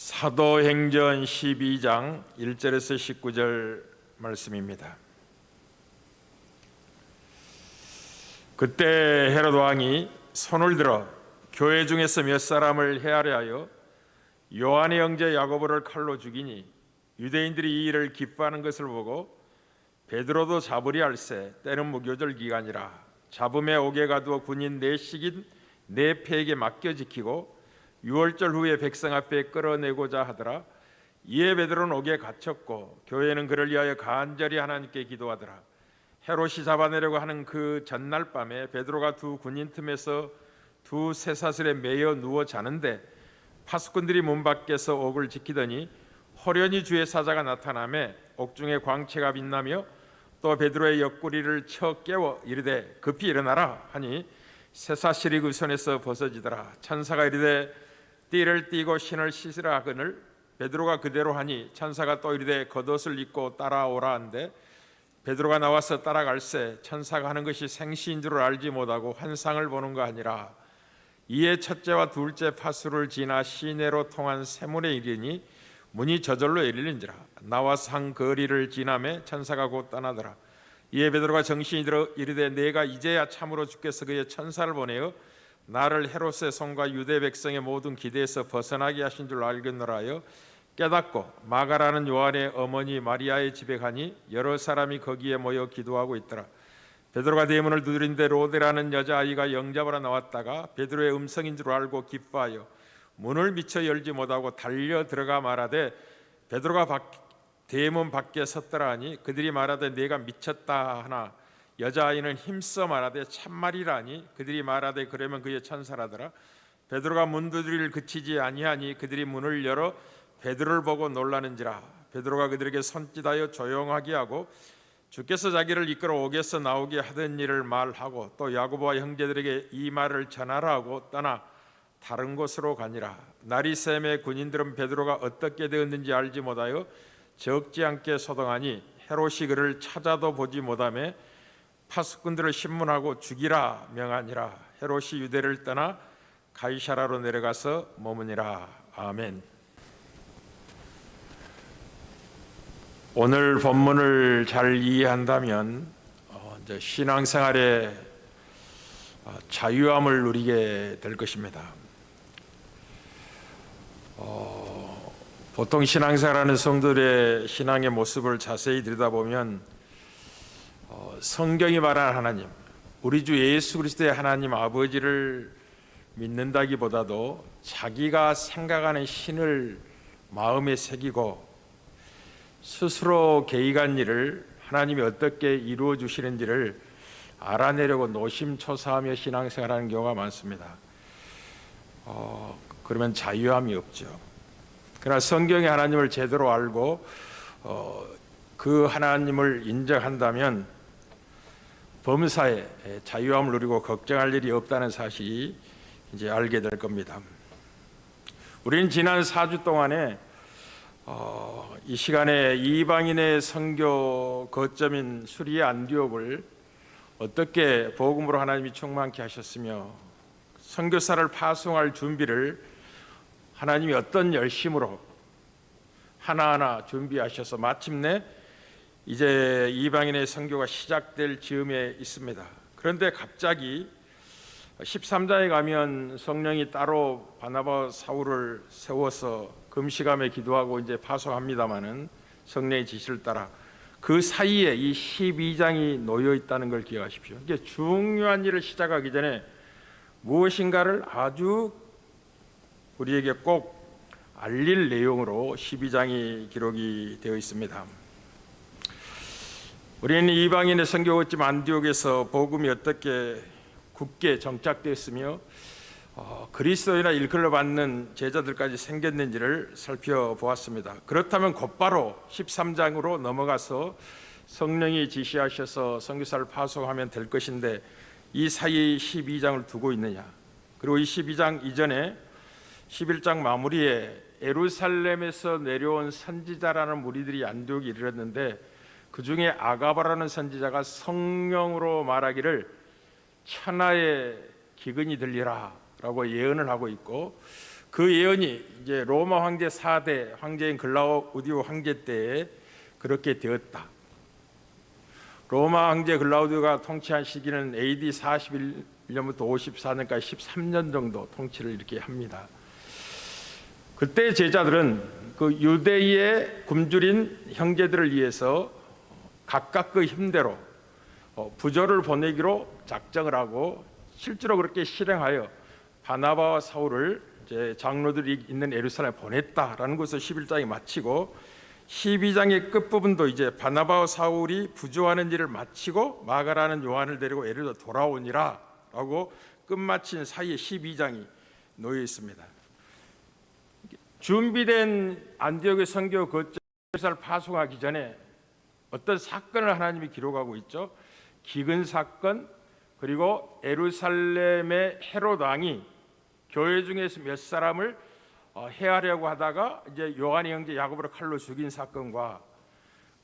사도행전 12장 1절에서 19절 말씀입니다. 그때 헤롯 왕이 손을 들어 교회 중에서 몇 사람을 헤아려 하여 요한의 형제 야고보를 칼로 죽이니 유대인들이 이 일을 기뻐하는 것을 보고 베드로도 잡으리 할세 때는 무교절 기간이라 잡음에 옥에 가두어 군인 4씩인 4패에게 맡겨 지키고 6월절 후에 백성 앞에 끌어내고자 하더라. 이에 베드로는 옥에 갇혔고 교회는 그를 위하여 간절히 하나님께 기도하더라. 헤롯이 잡아내려고 하는 그 전날 밤에 베드로가 두 군인 틈에서 두 쇠사슬에 매여 누워 자는데 파수꾼들이 문 밖에서 옥을 지키더니 호련히 주의 사자가 나타나매 옥중에 광채가 빛나며 또 베드로의 옆구리를 쳐 깨워 이르되 급히 일어나라 하니 쇠사슬이 그 손에서 벗어지더라. 천사가 이르되 띠를 띠고 신을 씻으라 하거늘 베드로가 그대로 하니 천사가 또 이르되 겉옷을 입고 따라오라 한데 베드로가 나와서 따라갈새 천사가 하는 것이 생시인 줄 알지 못하고 환상을 보는가 아니라 이에 첫째와 둘째 파수를 지나 시내로 통한 세문에 이르니 문이 저절로 열리는지라. 나와서 한 거리를 지나매 천사가 곧 떠나더라. 이에 베드로가 정신이 들어 이르되 내가 이제야 참으로 주께서 그의 천사를 보내어 나를 헤롯의 손과 유대 백성의 모든 기대에서 벗어나게 하신 줄 알겠노라 하여 깨닫고 마가라는 요한의 어머니 마리아의 집에 가니 여러 사람이 거기에 모여 기도하고 있더라. 베드로가 대문을 두드린데 로데라는 여자아이가 영접하러 나왔다가 베드로의 음성인 줄 알고 기뻐하여 문을 미처 열지 못하고 달려 들어가 말하되 베드로가 대문 밖에 섰더라 하니 그들이 말하되 내가 미쳤다 하나 여자아이는 힘써 말하되 참말이라니 그들이 말하되 그러면 그의 천사라더라. 베드로가 문 두드리를 그치지 아니하니 그들이 문을 열어 베드로를 보고 놀라는지라. 베드로가 그들에게 손짓하여 조용하게 하고 주께서 자기를 이끌어 옥에서 나오게 하던 일을 말하고 또 야고보와 형제들에게 이 말을 전하라 하고 떠나 다른 곳으로 가니라. 날이 샘에 군인들은 베드로가 어떻게 되었는지 알지 못하여 적지 않게 소동하니 헤롯이 그를 찾아도 보지 못하며 파수꾼들을 신문하고 죽이라 명하니라. 헤롯이 유대를 떠나 가이사라로 내려가서 머무니라. 아멘. 오늘 본문을 잘 이해한다면 이제 신앙생활에 자유함을 누리게 될 것입니다. 보통 신앙생활하는 성도들의 신앙의 모습을 자세히 들여다보면 성경이 말하는 하나님, 우리 주 예수 그리스도의 하나님 아버지를 믿는다기보다도 자기가 생각하는 신을 마음에 새기고 스스로 계획한 일을 하나님이 어떻게 이루어 주시는지를 알아내려고 노심초사하며 신앙생활하는 경우가 많습니다. 그러면 자유함이 없죠. 그러나 성경의 하나님을 제대로 알고 그 하나님을 인정한다면 범사에 자유함을 누리고 걱정할 일이 없다는 사실이 이제 알게 될 겁니다. 우리는 지난 4주 동안에 이 시간에 이방인의 선교 거점인 수리의 안디옥을 어떻게 복음으로 하나님이 충만케 하셨으며 선교사를 파송할 준비를 하나님이 어떤 열심으로 하나하나 준비하셔서 마침내 이제 이방인의 선교가 시작될 즈음에 있습니다. 그런데 갑자기 13장에 가면 성령이 따로 바나바 사울을 세워서 금식하며 기도하고 이제 파송합니다마는 성령의 지시를 따라 그 사이에 이 12장이 놓여 있다는 걸 기억하십시오. 이게 중요한 일을 시작하기 전에 무엇인가를 아주 우리에게 꼭 알릴 내용으로 12장이 기록이 되어 있습니다. 우리는 이방인의 선교 거점 안디옥에서 복음이 어떻게 굳게 정착되었으며 그리스도인이나 일컬어 받는 제자들까지 생겼는지를 살펴보았습니다. 그렇다면 곧바로 13장으로 넘어가서 성령이 지시하셔서 선교사를 파송하면 될 것인데 이 사이에 12장을 두고 있느냐. 그리고 이 12장 이전에 11장 마무리에 예루살렘에서 내려온 선지자라는 무리들이 안디옥에 이르렀는데 그 중에 아가바라는 선지자가 성령으로 말하기를 천하의 기근이 들리라 라고 예언을 하고 있고 그 예언이 이제 로마 황제 4대 황제인 글라우디오 황제 때에 그렇게 되었다. 로마 황제 글라우디오가 통치한 시기는 AD 41년부터 54년까지 13년 정도 통치를 이렇게 합니다. 그때 제자들은 그 유대의 굶주린 형제들을 위해서 각각 그 힘대로 부조를 보내기로 작정을 하고 실제로 그렇게 실행하여 바나바와 사울을 이제 장로들이 있는 예루살렘에 보냈다라는 것을 11장에 마치고 12장의 끝부분도 이제 바나바와 사울이 부조하는 일을 마치고 마가라는 요한을 데리고 예루살렘 돌아오니라 라고 끝마친 사이에 12장이 놓여 있습니다. 준비된 안디옥의 선교 거점을 파송하기 전에 어떤 사건을 하나님이 기록하고 있죠. 기근 사건, 그리고 예루살렘의 헤롯 왕이 교회 중에서 몇 사람을 해하려고 하다가 이제 요한의 형제 야고보를 칼로 죽인 사건과,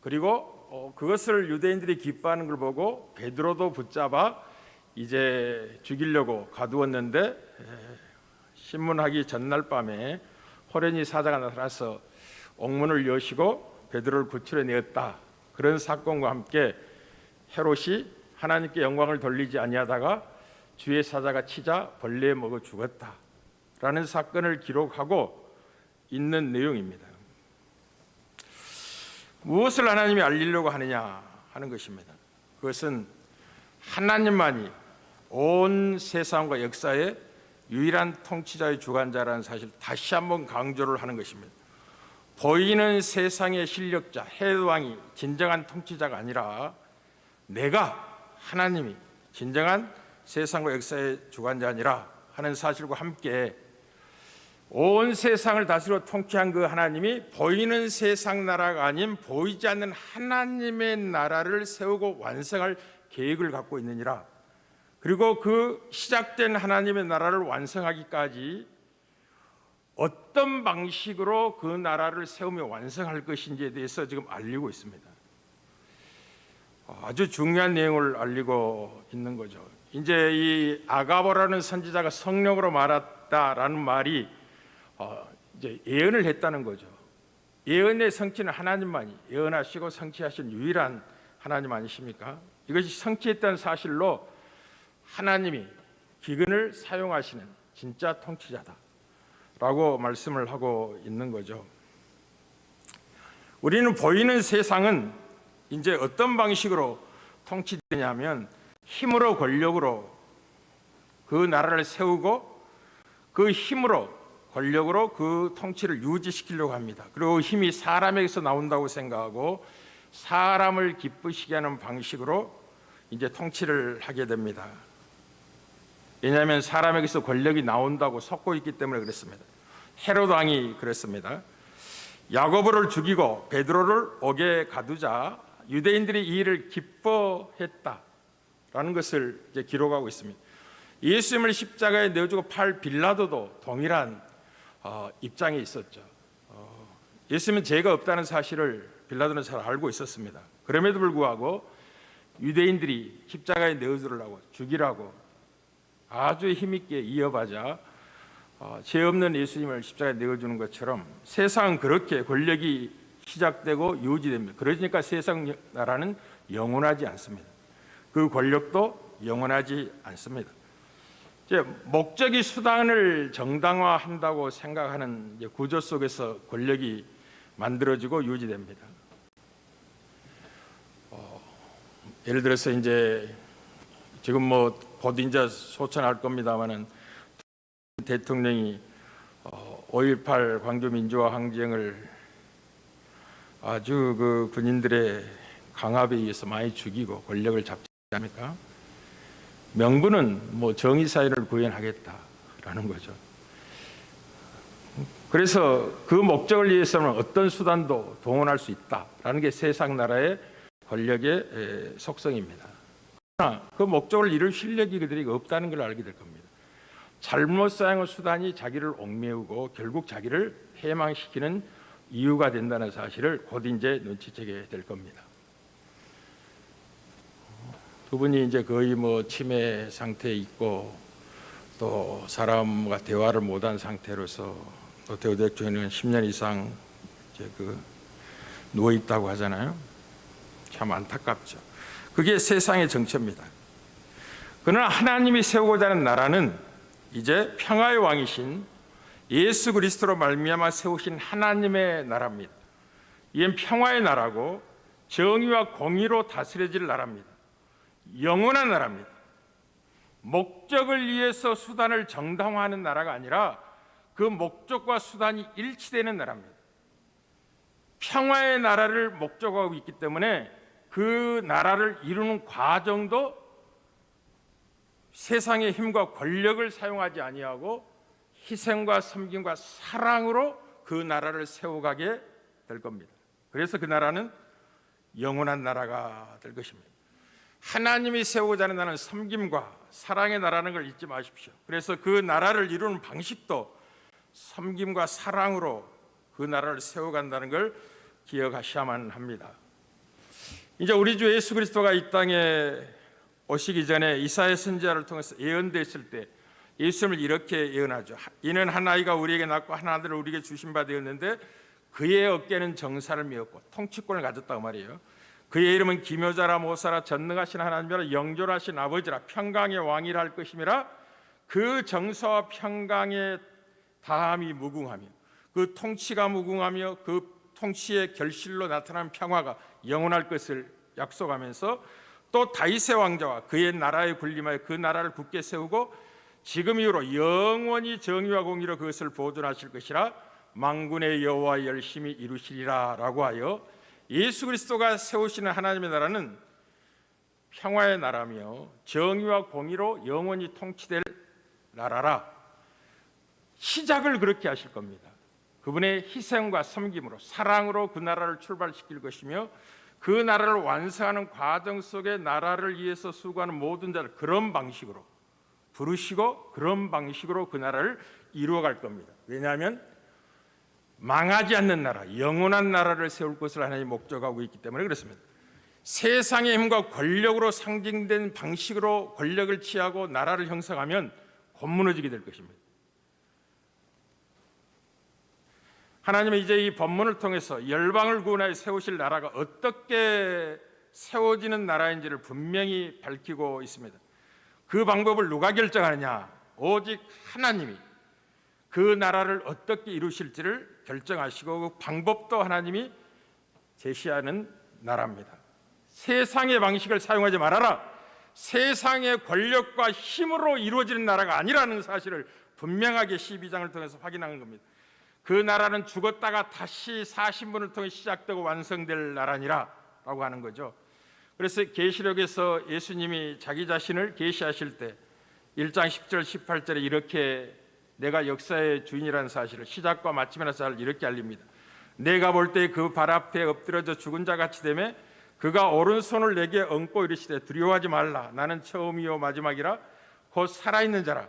그리고 그것을 유대인들이 기뻐하는 걸 보고 베드로도 붙잡아 이제 죽이려고 가두었는데 신문하기 전날 밤에 호련히 사자가 나타나서 옥문을 여시고 베드로를 구출해내었다. 그런 사건과 함께 헤롯이 하나님께 영광을 돌리지 아니하다가 주의 사자가 치자 벌레에 먹어 죽었다라는 사건을 기록하고 있는 내용입니다. 무엇을 하나님이 알리려고 하느냐 하는 것입니다. 그것은 하나님만이 온 세상과 역사의 유일한 통치자의 주관자라는 사실 다시 한번 강조를 하는 것입니다. 보이는 세상의 실력자 헤롯 왕이 진정한 통치자가 아니라 내가 하나님이 진정한 세상과 역사의 주관자 아니라 하는 사실과 함께 온 세상을 다스려 통치한 그 하나님이 보이는 세상 나라가 아닌 보이지 않는 하나님의 나라를 세우고 완성할 계획을 갖고 있느니라. 그리고 그 시작된 하나님의 나라를 완성하기까지 어떤 방식으로 그 나라를 세우며 완성할 것인지에 대해서 지금 알리고 있습니다. 아주 중요한 내용을 알리고 있는 거죠. 이제 이 아가보라는 선지자가 성령으로 말했다라는 말이 이제 예언을 했다는 거죠. 예언의 성취는 하나님만이 예언하시고 성취하신 유일한 하나님 아니십니까? 이것이 성취했다는 사실로 하나님이 기근을 사용하시는 진짜 통치자다라고 말씀을 하고 있는 거죠. 우리는 보이는 세상은 이제 어떤 방식으로 통치되냐면 힘으로 권력으로 그 나라를 세우고 그 힘으로 권력으로 그 통치를 유지시키려고 합니다. 그리고 힘이 사람에게서 나온다고 생각하고 사람을 기쁘시게 하는 방식으로 이제 통치를 하게 됩니다. 왜냐하면 사람에게서 권력이 나온다고 속고 있기 때문에 그렇습니다. 헤롯 왕이 그랬습니다. 야고보를 죽이고 베드로를 옥에 가두자 유대인들이 이 일을 기뻐했다라는 것을 이제 기록하고 있습니다. 예수님을 십자가에 내어주고 팔 빌라도도 동일한 입장에 있었죠. 예수님은 죄가 없다는 사실을 빌라도는 잘 알고 있었습니다. 그럼에도 불구하고 유대인들이 십자가에 내어주려고 죽이라고 아주 힘있게 이어받아 죄 없는 예수님을 십자가에 내어주는 것처럼 세상은 그렇게 권력이 시작되고 유지됩니다. 그러니까 세상 나라는 영원하지 않습니다. 그 권력도 영원하지 않습니다. 이제 목적이 수단을 정당화한다고 생각하는 구조 속에서 권력이 만들어지고 유지됩니다. 예를 들어서 이제 지금 뭐 곧 이제 소천할 겁니다만은 대통령이 5.18 광주 민주화 항쟁을 아주 그 군인들의 강압에 의해서 많이 죽이고 권력을 잡지 않습니까? 명분은 뭐 정의 사회를 구현하겠다라는 거죠. 그래서 그 목적을 위해서는 어떤 수단도 동원할 수 있다라는 게 세상 나라의 권력의 속성입니다. 그러나 그 목적을 이룰 실력이 그들에게 없다는 걸 알게 될 겁니다. 잘못 사용한 수단이 자기를 옥매우고 결국 자기를 해망시키는 이유가 된다는 사실을 곧 이제 눈치채게 될 겁니다. 두 분이 이제 거의 뭐 치매 상태에 있고 또 사람과 대화를 못한 상태로서 또 대우대학교에는 10년 이상 이제 누워 있다고 하잖아요. 참 안타깝죠. 그게 세상의 정체입니다. 그러나 하나님이 세우고자 하는 나라는 이제 평화의 왕이신 예수 그리스도로 말미암아 세우신 하나님의 나라입니다. 이는 평화의 나라고 정의와 공의로 다스려질 나라입니다. 영원한 나라입니다. 목적을 위해서 수단을 정당화하는 나라가 아니라 그 목적과 수단이 일치되는 나라입니다. 평화의 나라를 목적하고 있기 때문에 그 나라를 이루는 과정도 세상의 힘과 권력을 사용하지 아니하고 희생과 섬김과 사랑으로 그 나라를 세워가게 될 겁니다. 그래서 그 나라는 영원한 나라가 될 것입니다. 하나님이 세우고자 하는 나라는 섬김과 사랑의 나라는 걸 잊지 마십시오. 그래서 그 나라를 이루는 방식도 섬김과 사랑으로 그 나라를 세워간다는 걸 기억하셔야만 합니다. 이제 우리 주 예수 그리스도가 이 땅에 오시기 전에 이사야 선지자를 통해서 예언됐을 때 예수님을 이렇게 예언하죠. 이는 한 아이가 우리에게 낳고 한 아들을 우리에게 주신 바 되었는데 그의 어깨는 정사를 메었고 통치권을 가졌다고 말이에요. 그의 이름은 기묘자라 모사라 전능하신 하나님이라 영존하신 아버지라 평강의 왕이라 할 것임이라. 그 정사와 평강의 다함이 무궁하며 그 통치가 무궁하며 그 통치의 결실로 나타난 평화가 영원할 것을 약속하면서 또 다윗의 왕자와 그의 나라에 군림하여 그 나라를 굳게 세우고 지금 이후로 영원히 정의와 공의로 그것을 보존하실 것이라. 만군의 여호와 열심히 이루시리라 라고 하여 예수 그리스도가 세우시는 하나님의 나라는 평화의 나라며 정의와 공의로 영원히 통치될 나라라. 시작을 그렇게 하실 겁니다. 그분의 희생과 섬김으로 사랑으로 그 나라를 출발시킬 것이며 그 나라를 완성하는 과정 속에 나라를 위해서 수고하는 모든 자를 그런 방식으로 부르시고 그런 방식으로 그 나라를 이루어갈 겁니다. 왜냐하면 망하지 않는 나라, 영원한 나라를 세울 것을 하나님이 목적하고 있기 때문에 그렇습니다. 세상의 힘과 권력으로 상징된 방식으로 권력을 취하고 나라를 형성하면 곧 무너지게 될 것입니다. 하나님은 이제 이 본문을 통해서 열방을 구원하여 세우실 나라가 어떻게 세워지는 나라인지를 분명히 밝히고 있습니다. 그 방법을 누가 결정하느냐? 오직 하나님이 그 나라를 어떻게 이루실지를 결정하시고 그 방법도 하나님이 제시하는 나라입니다. 세상의 방식을 사용하지 말아라. 세상의 권력과 힘으로 이루어지는 나라가 아니라는 사실을 분명하게 12장을 통해서 확인하는 겁니다. 그 나라는 죽었다가 다시 40분을 통해 시작되고 완성될 나라니라 라고 하는 거죠. 그래서 계시록에서 예수님이 자기 자신을 계시하실 때 1장 10절 18절에 이렇게 내가 역사의 주인이라는 사실을 시작과 마침이라는 사실을 이렇게 알립니다. 내가 볼 때 그 발 앞에 엎드려져 죽은 자 같이 되매 그가 오른손을 내게 얹고 이르시되 두려워하지 말라. 나는 처음이요 마지막이라 곧 살아있는 자라.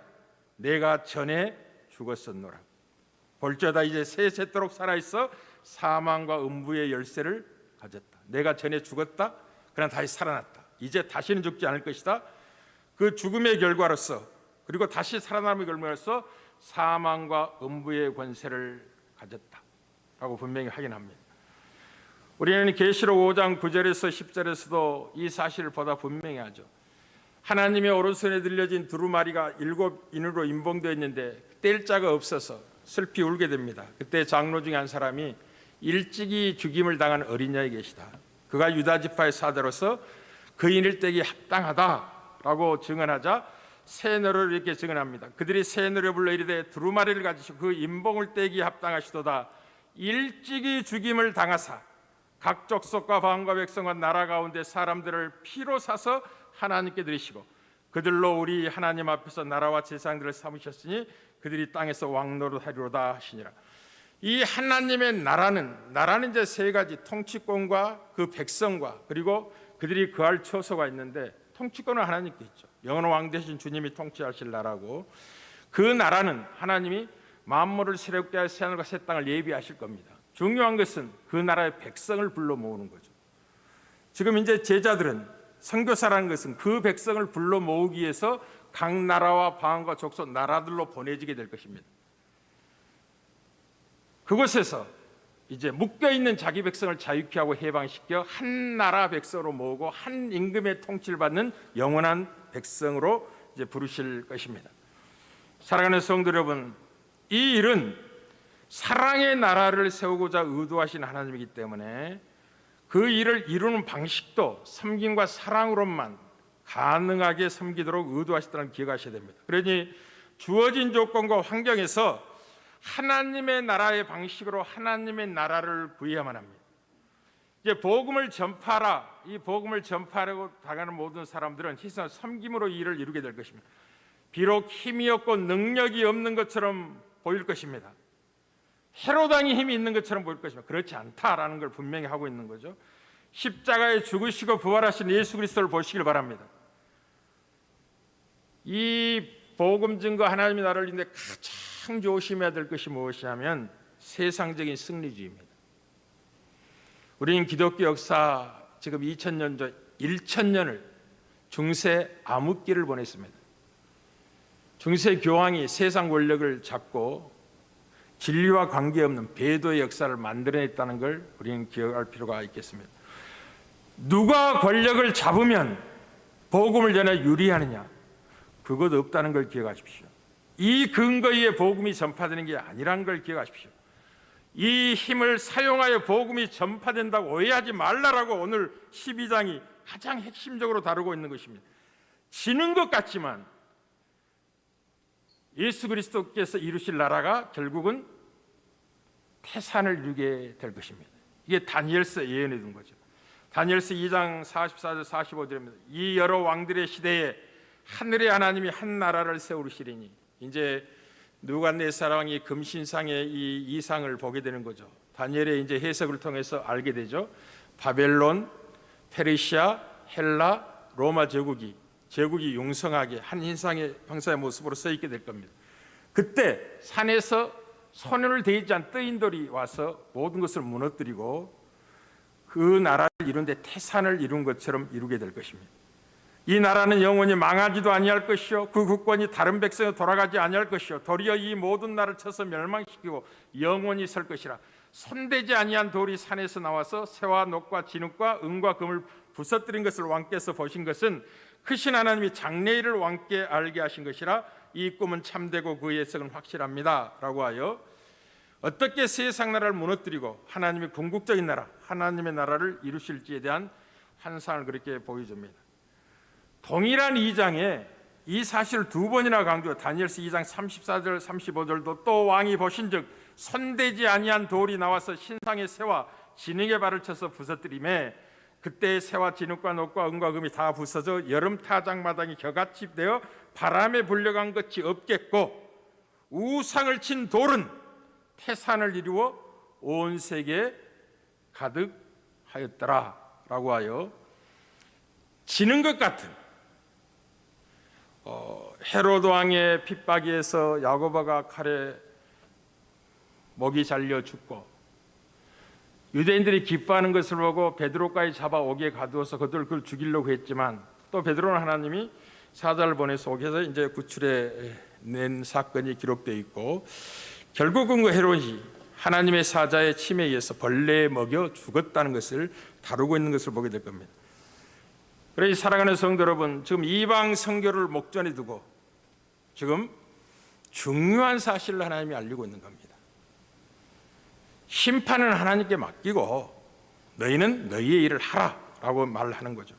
내가 전에 죽었었노라. 볼지어다 이제 세세토록 살아있어 사망과 음부의 열쇠를 가졌다. 내가 전에 죽었다. 그러나 다시 살아났다. 이제 다시는 죽지 않을 것이다. 그 죽음의 결과로서 그리고 다시 살아남의 결과로서 사망과 음부의 권세를 가졌다 라고 분명히 확인합니다. 우리는 계시록 5장 9절에서 10절에서도 이 사실을 보다 분명히 하죠. 하나님의 오른손에 들려진 두루마리가 7인으로 임봉되어 있는데 뗄 자가 없어서 슬피 울게 됩니다. 그때 장로 중에 한 사람이 일찍이 죽임을 당한 어린 양이 계시다. 그가 유다 지파의 사대로서 그 인을 떼기 합당하다라고 증언하자 새 노래를 이렇게 증언합니다. 그들이 새 노래 불러 이르되 두루마리를 가지시고 그 임봉을 떼기 합당하시도다. 일찍이 죽임을 당하사 각 족속과 방과 백성과 나라 가운데 사람들을 피로 사서 하나님께 드리시고 그들로 우리 하나님 앞에서 나라와 재상들을 삼으셨으니 그들이 땅에서 왕노릇하리로다 하시니라. 이 하나님의 나라는 이제 세 가지 통치권과 그 백성과 그리고 그들이 거할 처소가 있는데 통치권은 하나님께 있죠. 영원한 왕 되신 주님이 통치하실 나라고 그 나라는 하나님이 만물을 새롭게 하여 새하늘과 새 땅을 예비하실 겁니다. 중요한 것은 그 나라의 백성을 불러 모으는 거죠. 지금 이제 제자들은 선교사라는 것은 그 백성을 불러 모으기 위해서 각 나라와 방언과 족속 나라들로 보내지게 될 것입니다. 그곳에서 이제 묶여있는 자기 백성을 자유케 하고 해방시켜 한 나라 백성으로 모으고 한 임금의 통치를 받는 영원한 백성으로 이제 부르실 것입니다. 사랑하는 성도 여러분, 이 일은 사랑의 나라를 세우고자 의도하신 하나님이기 때문에 그 일을 이루는 방식도 섬김과 사랑으로만 가능하게 섬기도록 의도하시다는 기억하셔야 됩니다. 그러니 주어진 조건과 환경에서 하나님의 나라의 방식으로 하나님의 나라를 구해야만 합니다. 이제 복음을 전파하라, 이 복음을 전파하려고 당하는 모든 사람들은 희생 섬김으로 이 일을 이루게 될 것입니다. 비록 힘이 없고 능력이 없는 것처럼 보일 것입니다. 헤롯 왕이 힘이 있는 것처럼 보일 것입니다. 그렇지 않다라는 걸 분명히 하고 있는 거죠. 십자가에 죽으시고 부활하신 예수 그리스도를 보시길 바랍니다. 이 복음 증거 하나님의 나라를 이루는데 가장 조심해야 될 것이 무엇이냐면 세상적인 승리주의입니다. 우리는 기독교 역사 지금 2000년 전 1000년을 중세 암흑기를 보냈습니다. 중세 교황이 세상 권력을 잡고 진리와 관계없는 배도의 역사를 만들어냈다는 걸 우리는 기억할 필요가 있겠습니다. 누가 권력을 잡으면 복음을 전해 유리하느냐? 그것 없다는 걸 기억하십시오. 이 근거 위에 복음이 전파되는 게 아니라는 걸 기억하십시오. 이 힘을 사용하여 복음이 전파된다고 오해하지 말라라고 오늘 12장이 가장 핵심적으로 다루고 있는 것입니다. 지는 것 같지만 예수 그리스도께서 이루실 나라가 결국은 태산을 이루게 될 것입니다. 이게 다니엘서 예언해 둔 거죠. 다니엘서 2장 44절 45절입니다. 이 여러 왕들의 시대에 하늘의 하나님이 한 나라를 세우시리니, 이제 느부갓네살 왕이 금신상의 이 이상을 보게 되는 거죠. 다니엘의 이제 해석을 통해서 알게 되죠. 바벨론, 페르시아, 헬라, 로마 제국이 융성하게 한 인상의 형상의 모습으로 서 있게 될 겁니다. 그때 산에서 손을 대지 않은 뜨인돌이 와서 모든 것을 무너뜨리고 그 나라를 이룬데 태산을 이룬 것처럼 이루게 될 것입니다. 이 나라는 영원히 망하지도 아니할 것이요 그 국권이 다른 백성에 돌아가지 아니할 것이요 도리어 이 모든 나라를 쳐서 멸망시키고 영원히 설 것이라. 손대지 아니한 돌이 산에서 나와서 새와 녹과 진흙과 은과 금을 부서뜨린 것을 왕께서 보신 것은 크신 하나님이 장래일을 왕께 알게 하신 것이라. 이 꿈은 참되고 그 예측은 확실합니다 라고 하여 어떻게 세상 나라를 무너뜨리고 하나님의 궁극적인 나라, 하나님의 나라를 이루실지에 대한 환상을 그렇게 보여줍니다. 동일한 2장에 이 사실을 두 번이나 강조, 다니엘서 2장 34절 35절도 또 왕이 보신즉 손대지 아니한 돌이 나와서 신상의 새와 진흙의 발을 쳐서 부서뜨리매 그때 새와 진흙과 녹과 은과 금이 다 부서져 여름 타작마당이 겨같이 되어 바람에 불려간 것이 없겠고 우상을 친 돌은 태산을 이루어 온 세계에 가득하였더라 라고 하여 지는 것 같은 헤롯 왕의 핍박에서 야고보가 칼에 목이 잘려 죽고 유대인들이 기뻐하는 것을 보고 베드로까지 잡아 옥에 가두어서 그걸 죽이려고 했지만 또 베드로는 하나님이 사자를 보내서 옥에서 이제 구출해 낸 사건이 기록되어 있고 결국은 그 헤롯이 하나님의 사자의 침에 의해서 벌레에 먹여 죽었다는 것을 다루고 있는 것을 보게 될 겁니다. 그래서 사랑하는 성도 여러분, 지금 이방 선교를 목전에 두고 지금 중요한 사실을 하나님이 알리고 있는 겁니다. 심판은 하나님께 맡기고 너희는 너희의 일을 하라라고 말하는 거죠.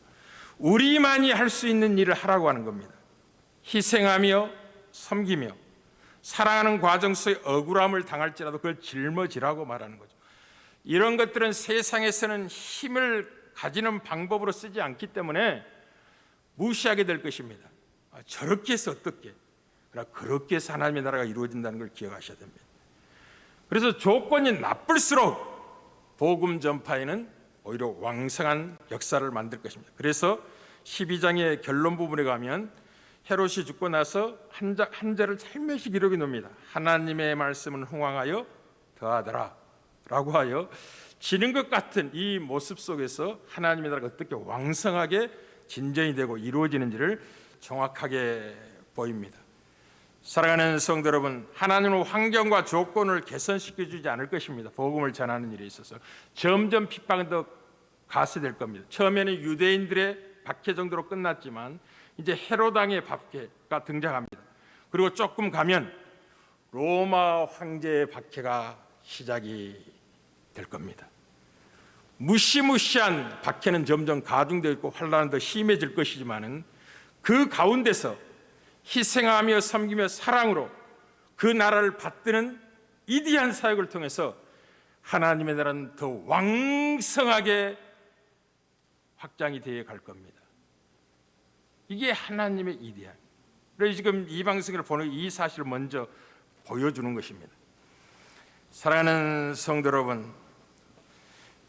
우리만이 할 수 있는 일을 하라고 하는 겁니다. 희생하며 섬기며 사랑하는 과정 속에 억울함을 당할지라도 그걸 짊어지라고 말하는 거죠. 이런 것들은 세상에서는 힘을 가지는 방법으로 쓰지 않기 때문에 무시하게 될 것입니다. 저렇게 해서 어떻게? 그러나 그렇게 해서 하나님의 나라가 이루어진다는 걸 기억하셔야 됩니다. 그래서 조건이 나쁠수록 복음 전파에는 오히려 왕성한 역사를 만들 것입니다. 그래서 12장의 결론 부분에 가면 헤롯이 죽고 나서 한 절을 살며시 기록해 놓습니다. 하나님의 말씀은 흥왕하여 더하더라 라고 하여 지는 것 같은 이 모습 속에서 하나님의 나라가 어떻게 왕성하게 진전이 되고 이루어지는지를 정확하게 보입니다. 사랑하는 성도 여러분, 하나님은 환경과 조건을 개선시켜주지 않을 것입니다. 복음을 전하는 일에 있어서 점점 핍박은 더 가세될 겁니다. 처음에는 유대인들의 박해 정도로 끝났지만 이제 헤롯 왕의 박해가 등장합니다. 그리고 조금 가면 로마 황제의 박해가 시작이 될 겁니다. 무시무시한 박해는 점점 가중되어 있고 환란은 더 심해질 것이지만은 그 가운데서 희생하며 섬기며 사랑으로 그 나라를 받드는 위대한 사역을 통해서 하나님의 나라는 더 왕성하게 확장이 되어 갈 겁니다. 이게 하나님의 이데al. 그래서 지금 이 방송을 보는 이 사실을 먼저 보여주는 것입니다. 사랑하는 성도 여러분,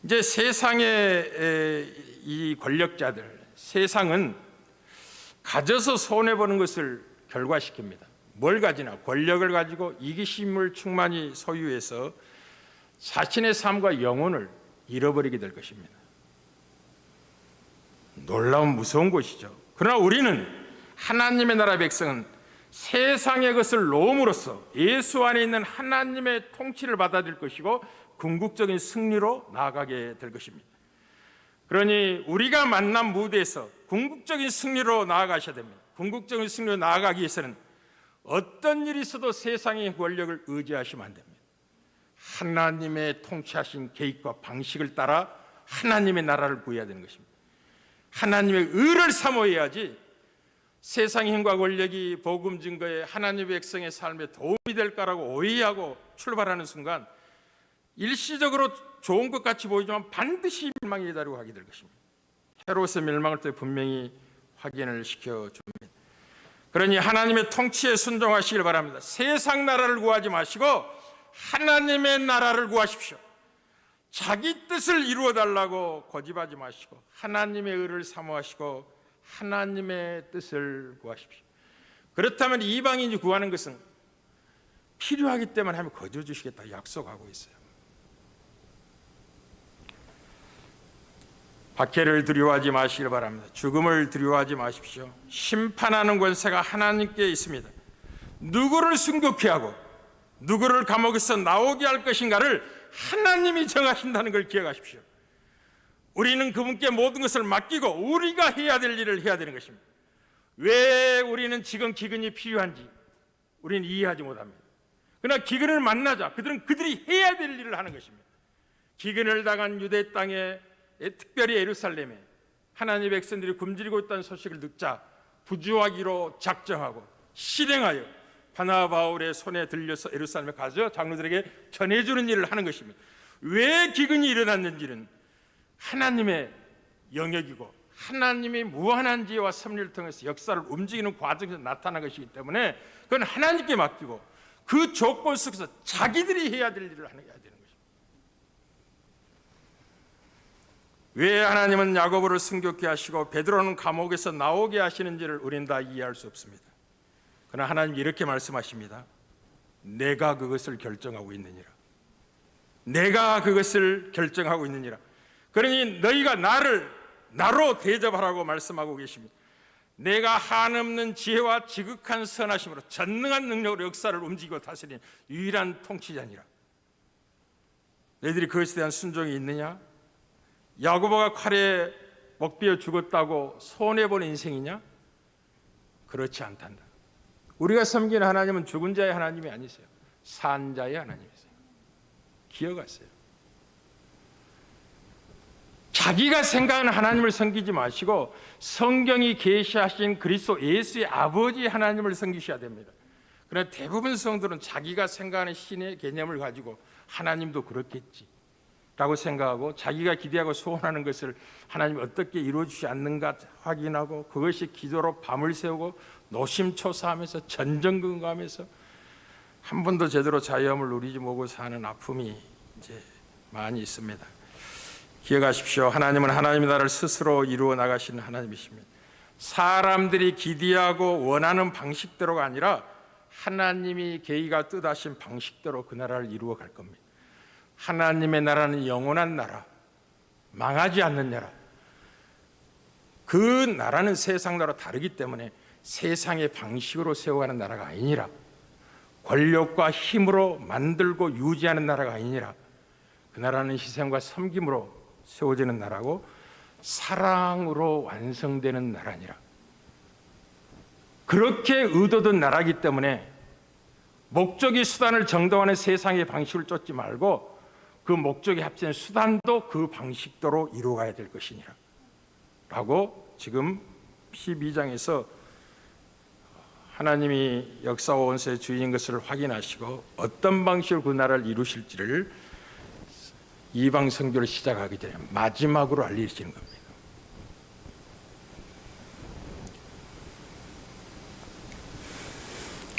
이제 세상의 이 권력자들, 세상은 가져서 손해보는 것을 결과시킵니다. 뭘 가지나? 권력을 가지고 이기심을 충만히 소유해서 자신의 삶과 영혼을 잃어버리게 될 것입니다. 놀라운 무서운 것이죠. 그러나 우리는 하나님의 나라 백성은 세상의 것을 놓음으로써 예수 안에 있는 하나님의 통치를 받아들일 것이고 궁극적인 승리로 나아가게 될 것입니다. 그러니 우리가 만난 무대에서 궁극적인 승리로 나아가셔야 됩니다. 궁극적인 승리로 나아가기 위해서는 어떤 일이 있어도 세상의 권력을 의지하시면 안 됩니다. 하나님의 통치하신 계획과 방식을 따라 하나님의 나라를 구해야 되는 것입니다. 하나님의 의를 사모해야지 세상의 힘과 권력이 복음 증거에 하나님의 백성의 삶에 도움이 될까라고 오해하고 출발하는 순간 일시적으로 좋은 것 같이 보이지만 반드시 멸망에 이르다고 하게 될 것입니다. 헤롯의 멸망을 또 분명히 확인을 시켜줍니다. 그러니 하나님의 통치에 순종하시길 바랍니다. 세상 나라를 구하지 마시고 하나님의 나라를 구하십시오. 자기 뜻을 이루어달라고 고집하지 마시고 하나님의 의를 사모하시고 하나님의 뜻을 구하십시오. 그렇다면 이방인이 구하는 것은 필요하기 때문에 하면 거저 주시겠다 약속하고 있어요. 박해를 두려워하지 마시길 바랍니다. 죽음을 두려워하지 마십시오. 심판하는 권세가 하나님께 있습니다. 누구를 순교케 하고 누구를 감옥에서 나오게 할 것인가를 하나님이 정하신다는 걸 기억하십시오. 우리는 그분께 모든 것을 맡기고 우리가 해야 될 일을 해야 되는 것입니다. 왜 우리는 지금 기근이 필요한지 우리는 이해하지 못합니다. 그러나 기근을 만나자 그들은 그들이 해야 될 일을 하는 것입니다. 기근을 당한 유대 땅에 특별히 예루살렘에 하나님의 백성들이 굶주리고 있다는 소식을 듣자 부주하기로 작정하고 실행하여 바나바 바울의 손에 들려서 예루살렘에 가서 장로들에게 전해주는 일을 하는 것입니다. 왜 기근이 일어났는지는 하나님의 영역이고 하나님의 무한한 지혜와 섭리를 통해서 역사를 움직이는 과정에서 나타난 것이기 때문에 그건 하나님께 맡기고 그 조건 속에서 자기들이 해야 될 일을 해야 되는 것입니다. 왜 하나님은 야고보를 순교케 하시고 베드로는 감옥에서 나오게 하시는지를 우리는 다 이해할 수 없습니다. 그러나 하나님이 이렇게 말씀하십니다. 내가 그것을 결정하고 있느니라. 내가 그것을 결정하고 있느니라. 그러니 너희가 나로 대접하라고 말씀하고 계십니다. 내가 한없는 지혜와 지극한 선하심으로 전능한 능력으로 역사를 움직이고 다스리는 유일한 통치자니라. 너희들이 그것에 대한 순종이 있느냐? 야고보가 칼에 먹비어 죽었다고 손해보는 인생이냐? 그렇지 않단다. 우리가 섬기는 하나님은 죽은 자의 하나님이 아니세요. 산 자의 하나님이세요. 기억하세요. 자기가 생각하는 하나님을 섬기지 마시고 성경이 계시하신 그리스도 예수의 아버지 하나님을 섬기셔야 됩니다. 그러나 대부분 성도는 자기가 생각하는 신의 개념을 가지고 하나님도 그렇겠지 라고 생각하고 자기가 기대하고 소원하는 것을 하나님이 어떻게 이루어주지 않는가 확인하고 그것이 기도로 밤을 새우고 노심초사하면서 전전긍긍하면서 한 번도 제대로 자유함을 누리지 못하고 사는 아픔이 이제 많이 있습니다. 기억하십시오. 하나님은 하나님의 나라를 스스로 이루어 나가시는 하나님이십니다. 사람들이 기대하고 원하는 방식대로가 아니라 하나님이 계획과 뜻하신 방식대로 그 나라를 이루어 갈 겁니다. 하나님의 나라는 영원한 나라, 망하지 않는 나라. 그 나라는 세상 나라와 다르기 때문에 세상의 방식으로 세워가는 나라가 아니니라. 권력과 힘으로 만들고 유지하는 나라가 아니니라. 그 나라는 희생과 섬김으로 세워지는 나라고 사랑으로 완성되는 나라니라. 그렇게 의도된 나라이기 때문에 목적이 수단을 정당화하는 세상의 방식을 쫓지 말고 그 목적에 합치는 수단도 그 방식대로 이루어가야 될 것이니라 라고 지금 12장에서 하나님이 역사와 원수의 주인인 것을 확인하시고 어떤 방식으로 그 나라를 이루실지를 이방 선교를 시작하기 전에 마지막으로 알리시는 겁니다.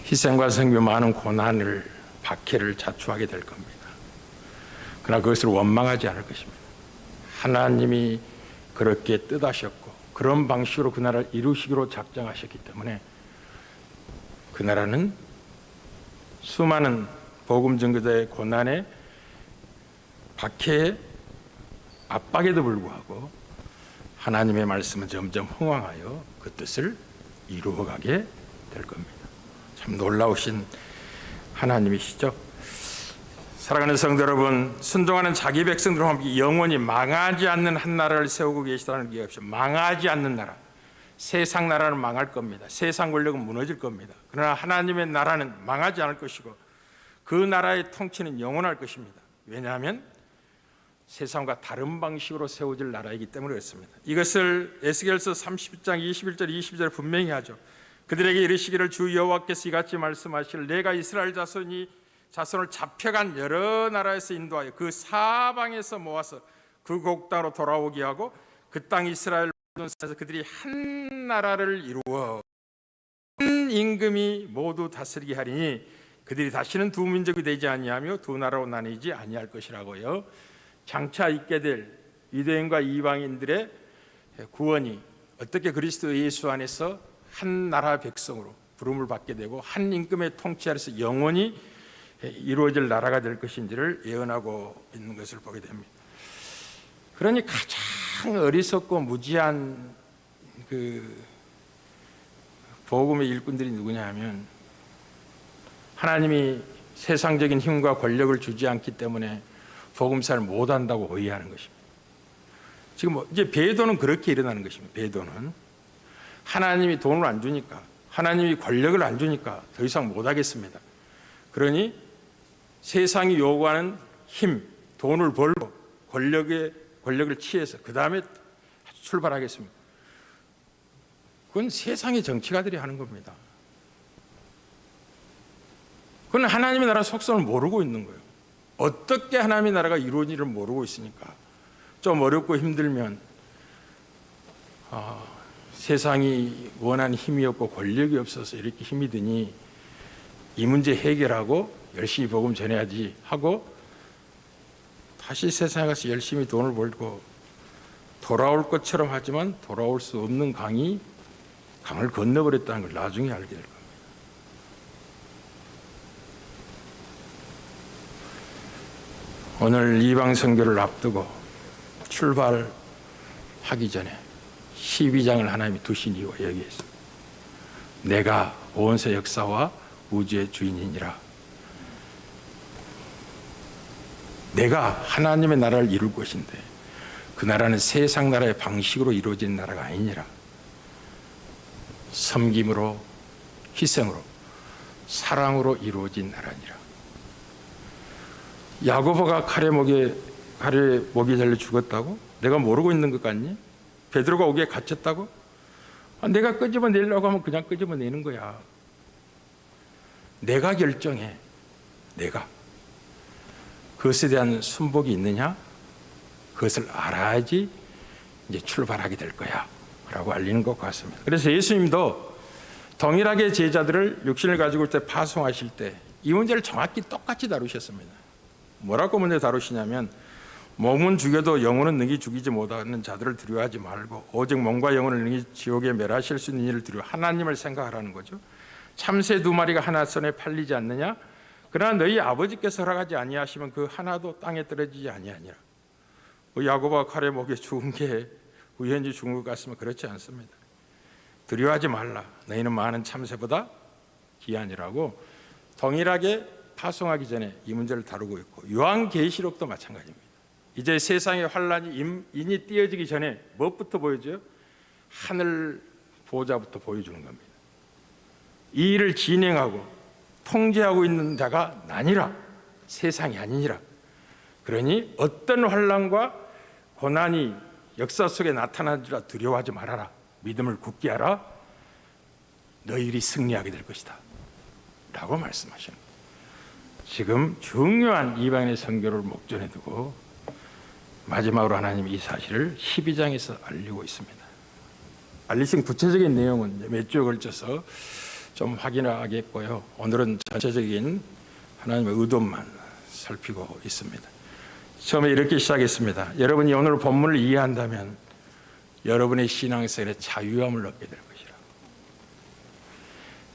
희생과 섬김 많은 고난을 박해를 자초하게 될 겁니다. 그러나 그것을 원망하지 않을 것입니다. 하나님이 그렇게 뜻하셨고 그런 방식으로 그 나라를 이루시기로 작정하셨기 때문에 그 나라는 수많은 복음 증거자의 고난에 박해의 압박에도 불구하고 하나님의 말씀은 점점 흥왕하여 그 뜻을 이루어가게 될 겁니다. 참 놀라우신 하나님이시죠. 사랑하는 성도 여러분, 순종하는 자기 백성들과 함께 영원히 망하지 않는 한 나라를 세우고 계시다는 게 없이 망하지 않는 나라. 세상 나라는 망할 겁니다. 세상 권력은 무너질 겁니다. 그러나 하나님의 나라는 망하지 않을 것이고 그 나라의 통치는 영원할 것입니다. 왜냐하면 세상과 다른 방식으로 세워질 나라이기 때문에 그렇습니다. 이것을 에스겔서 30장 21절 22절에 분명히 하죠. 그들에게 이르시기를 주 여호와께서 이같이 말씀하시길 내가 이스라엘 자손을 잡혀간 여러 나라에서 인도하여 그 사방에서 모아서 그 곡땅으로 돌아오게 하고 그 땅 이스라엘 에서 그들이 한 나라를 이루어 한 임금이 모두 다스리게 하리니 그들이 다시는 두 민족이 되지 아니하며 두 나라로 나뉘지 아니할 것이라고요. 장차 있게 될 유대인과 이방인들의 구원이 어떻게 그리스도 예수 안에서 한 나라 백성으로 부름을 받게 되고 한 임금의 통치 아래서 영원히 이루어질 나라가 될 것인지를 예언하고 있는 것을 보게 됩니다. 그러니 가장 어리석고 무지한 그 복음의 일꾼들이 누구냐 하면 하나님이 세상적인 힘과 권력을 주지 않기 때문에 복음사를 못한다고 오해하는 것입니다. 지금 이제 배도는 그렇게 일어나는 것입니다. 배도는 하나님이 돈을 안 주니까 하나님이 권력을 안 주니까 더 이상 못하겠습니다. 그러니 세상이 요구하는 힘, 돈을 벌고 권력을 취해서 그 다음에 출발하겠습니다. 그건 세상의 정치가들이 하는 겁니다. 그건 하나님의 나라 속성을 모르고 있는 거예요. 어떻게 하나님의 나라가 이루어지는지를 모르고 있으니까 좀 어렵고 힘들면 세상이 원하는 힘이 없고 권력이 없어서 이렇게 힘이 드니 이 문제 해결하고 열심히 복음 전해야지 하고 다시 세상에 가서 열심히 돈을 벌고 돌아올 것처럼 하지만 돌아올 수 없는 강을 건너버렸다는 걸 나중에 알게 될 겁니다. 오늘 이방 선교를 앞두고 출발하기 전에 12장을 하나님이 두신 이유가 여기에 있습니다. 내가 온세 역사와 우주의 주인이니라. 내가 하나님의 나라를 이룰 것인데 그 나라는 세상 나라의 방식으로 이루어진 나라가 아니니라. 섬김으로, 희생으로, 사랑으로 이루어진 나라니라. 야고보가 칼에 목에 달려 죽었다고? 내가 모르고 있는 것 같니? 베드로가 옥에 갇혔다고? 내가 끄집어내려고 하면 그냥 끄집어내는 거야. 내가 결정해. 내가. 그것에 대한 순복이 있느냐? 그것을 알아야지 이제 출발하게 될 거야 라고 알리는 것 같습니다. 그래서 예수님도 동일하게 제자들을 육신을 가지고 올 때 파송하실 때 이 문제를 정확히 똑같이 다루셨습니다. 뭐라고 먼저 다루시냐면 몸은 죽여도 영혼은 능히 죽이지 못하는 자들을 두려워하지 말고 오직 몸과 영혼을 능히 지옥에 멸하실 수 있는 이를 두려워 하나님을 생각하라는 거죠. 참새 2마리가 하나 손에 팔리지 않느냐? 그러나 너희 아버지께서 허락하지 아니하시면 그 하나도 땅에 떨어지지 아니하니라. 야고보가 칼에 목에 죽은 게 우연히 죽은 것 같으면 그렇지 않습니다. 두려워하지 말라. 너희는 많은 참새보다 귀하니라고 동일하게 파송하기 전에 이 문제를 다루고 있고, 요한계시록도 마찬가지입니다. 이제 세상의 환란이 인이 띄어지기 전에 무엇부터 보여줘요? 하늘 보좌부터 보여주는 겁니다. 이 일을 진행하고 통제하고 있는 자가 나니라, 세상이 아니니라. 그러니 어떤 환란과 고난이 역사 속에 나타나리라 두려워하지 말아라. 믿음을 굳게 하라. 너희들이 승리하게 될 것이다 라고 말씀하시는 거예요. 지금 중요한 이방인의 선교를 목전에 두고 마지막으로 하나님이 이 사실을 12장에서 알리고 있습니다. 알리신 구체적인 내용은 몇 주에 걸쳐서 좀 확인하겠고요. 오늘은 전체적인 하나님의 의도만 살피고 있습니다. 처음에 이렇게 시작했습니다. 여러분이 오늘 본문을 이해한다면 여러분의 신앙생활에 자유함을 얻게 될 것이라.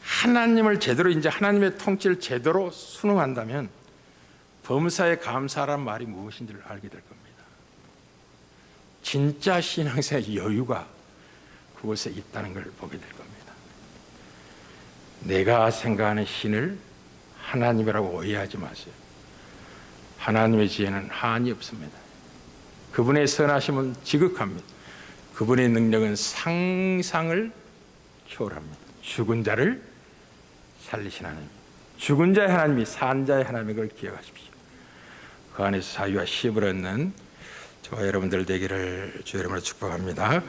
하나님을 제대로, 이제 하나님의 통치를 제대로 순응한다면 범사에 감사란 말이 무엇인지를 알게 될 겁니다. 진짜 신앙생활의 여유가 그곳에 있다는 걸 보게 될 겁니다. 내가 생각하는 신을 하나님이라고 오해하지 마세요. 하나님의 지혜는 한이 없습니다. 그분의 선하심은 지극합니다. 그분의 능력은 상상을 초월합니다. 죽은 자를 살리신 하나님, 죽은 자의 하나님이 산 자의 하나님인 걸 기억하십시오. 그 안에서 자유와 힘을 얻는 저와 여러분들 되기를 주의 이름으로 축복합니다.